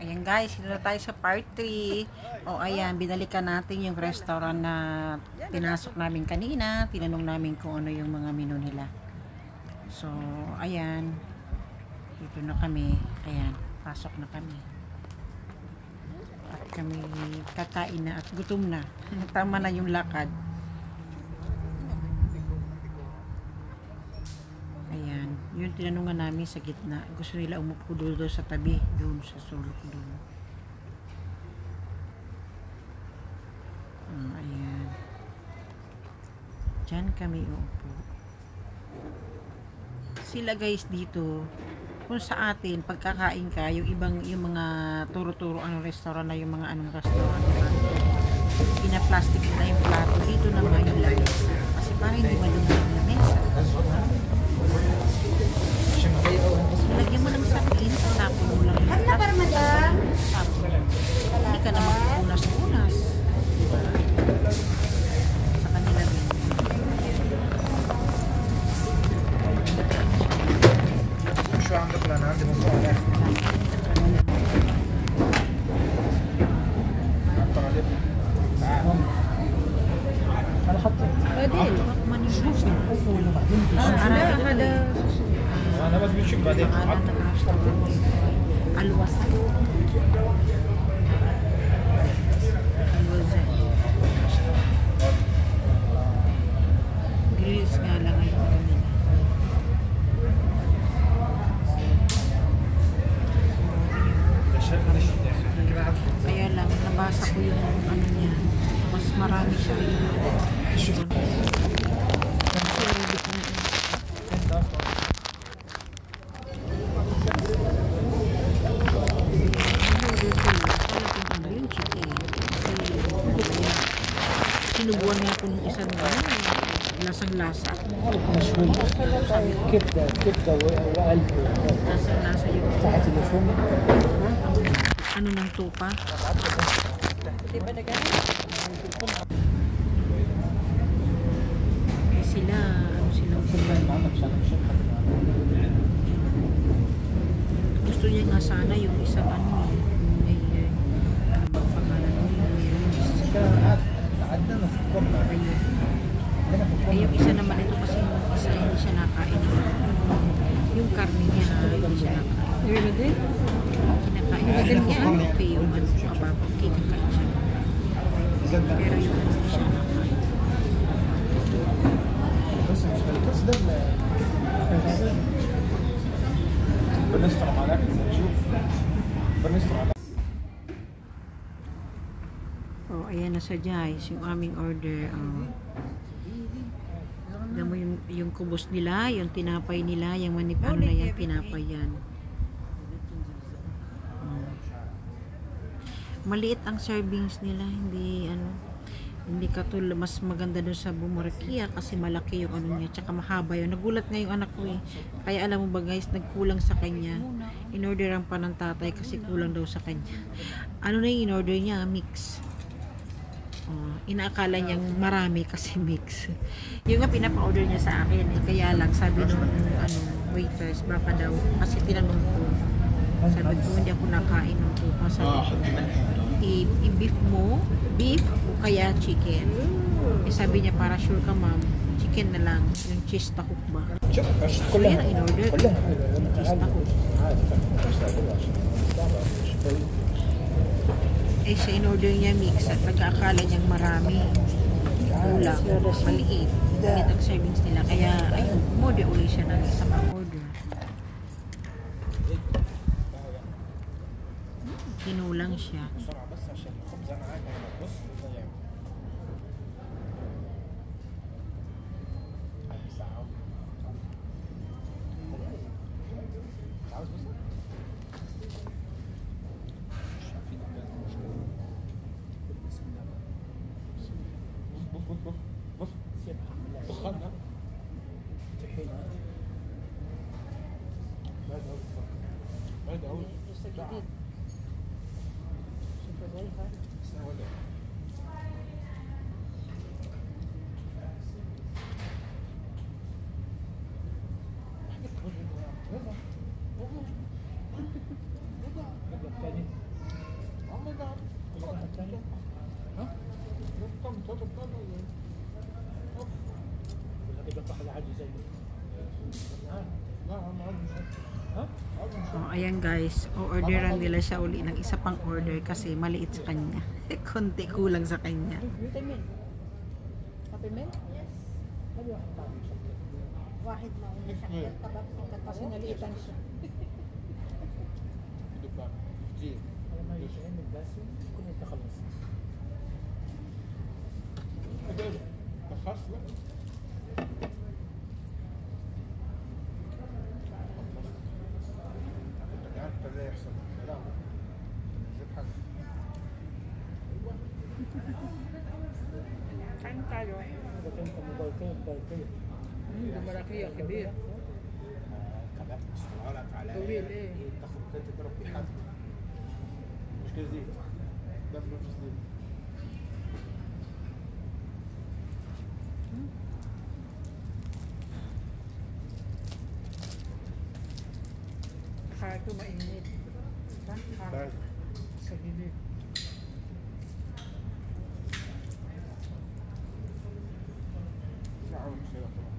Ayan guys, dito na tayo sa part 3. O ayan, binalikan natin yung restaurant na pinasok namin kanina. Tinanong namin kung ano yung mga menu nila. So, ayan. Dito na kami. Ayan, pasok na kami. At kami kakain na at gutom na. Tama na yung lakad. Ayan, yung tinanungan namin sa gitna. Gusto nila umupo doon sa tabi, doon sa sulok doon. Ayan. Diyan kami uupo. Sila guys dito, kung sa atin, pagkakain ka, yung ibang, yung mga turo-turo ang restaurant na yung mga anong restaurant, diba? Pina-plastic nila yung plato. Dito naman yung lamesa. Kasi parang hindi malunod yung lamesa. Lagyan mo ng sapin, tapon mo lang yung plastic. Hindi ka na magpunas-punas. Diba? Sa kanila rin. Şu anda planan di mostrare. انا حاطط Pwede. شوف الاول وبعدين انا بس بنشوف بعدين. Alwasan. Grills nga lang ang ano nila. Kaya lang, nabasa ko yung ano niya. Mas marami siya. Sinubuan niya ko ng isang lasang-lasa. مشوي كبده وقلب Lasang-lasa yung تحت اللحوم ano ng tupa. Eh sila, ano silang gusto niya nga sana yung isang ano may pangalan mo yung عندنا في القرى eh yung isa naman ito kasi yung isa hindi siya nakain yung karne niya hindi siya nakain kinakain niya okay yung ano kababa kinakain siya pero yung ano hindi siya nakain بالنسبه لمعلك نشوف بالنسبه oh ayan na sa guys yung aming order alam mo yung kubos nila yung tinapay nila yung manip ano na yan tinapay yan maliit ang servings nila hindi ano hindi katulad mas maganda doon sa Bumarakia kasi malaki yung ano niya tsaka mahaba yun nagulat nga yung anak ko eh kaya alam mo ba guys nagkulang sa kanya inorderan pa ng tatay kasi kulang daw sa kanya ano na yung inorder niya mix inaakala niyang marami kasi mix yung nga pinapa-order niya sa akin eh, kaya lang sabi nung ano waitress baka daw kasi tinanong ko sabi ko hindi ako nakain ng tupa sabi ko i-beef mo beef o kaya chicken eh sabi niya para sure ka ma'am chicken na lang yung cheese tahook ba so yan ang in-order cheese tahook eh sa in-order niya mix at nagkakala niyang marami kulang maliit maliit ang servings nila kaya ayun umorder ulit siya ng isang order kinulang siya بس عشان الخبز انا عارف انا بص دخلنا طحينه بعد اول تفضل تفضل. ولا تبقى على عادي زي لا انا عاوز مش ها؟ Oh, ayan guys, o-orderan nila siya uli ng isa pang order kasi maliit sa kanya. Konti kulang sa kanya. فيتامين Happy Meal? Yes. Ano yung tawag siya? Wahid na una siya. Kasi naliitan siya. دبان كتير. أنا ما يشعرني بالباسم كل أنت خلص. هذا بخاف لا. انت عارف اللي يحصل. لا. شوف حاجه. Kain tayo. إذا كنت مباركين. ده مراكية كبير. كباب استوالك على طويل ايه؟ تاخد كده تضرب في حد. مش كده زيت. ده مش زيت. Saka ito mainit. بارد. Sa gilid. لا عاوز مش زيت طبعا.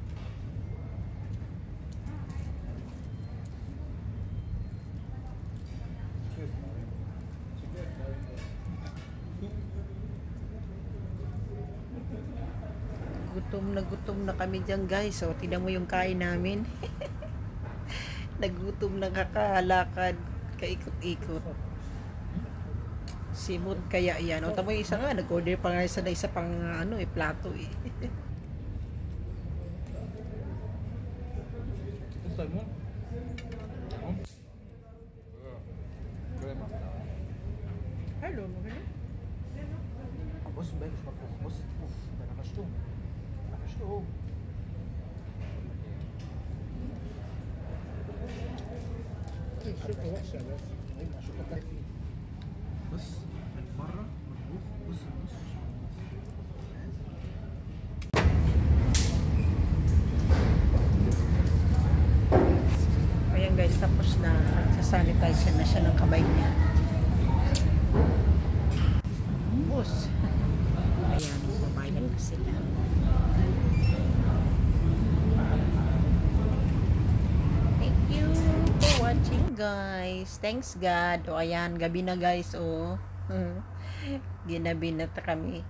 Gutom na kami dyan guys. So, tignan mo yung kain namin. Nagutom na kakalakad. Kaikot-ikot. Simot kaya yan. O, tamo yung isa nga. Nag-order pa nga isa na isa pang ano eh, plato eh. بص يا مون. كريمه. Hello, بص باقي مش مطبوخ. بص اوف ده انا غشتهم. انا غشتهم. شوفها وحشة بس. ايوه شوف هتلاقي فيه. بص من بره مطبوخ. بص النص مش مطبوخ. Ayan guys, tapos na. Nagsasanitize na siya ng kamay niya. Bus. Ayan, babayan na sila. Thank you for watching guys. Thanks God. O ayan, gabi na guys. O. Ginabi na kami.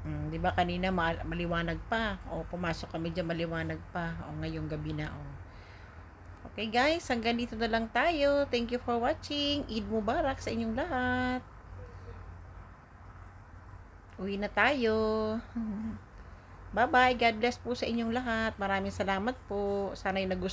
Di ba kanina maliwanag pa? O pumasok kami dyan maliwanag pa. O ngayong gabi na. O. Okay guys, hanggang dito na lang tayo. Thank you for watching. Eid Mubarak sa inyong lahat. Uwi na tayo. Bye-bye. God bless po sa inyong lahat. Maraming salamat po. Sana'y nagustuhan.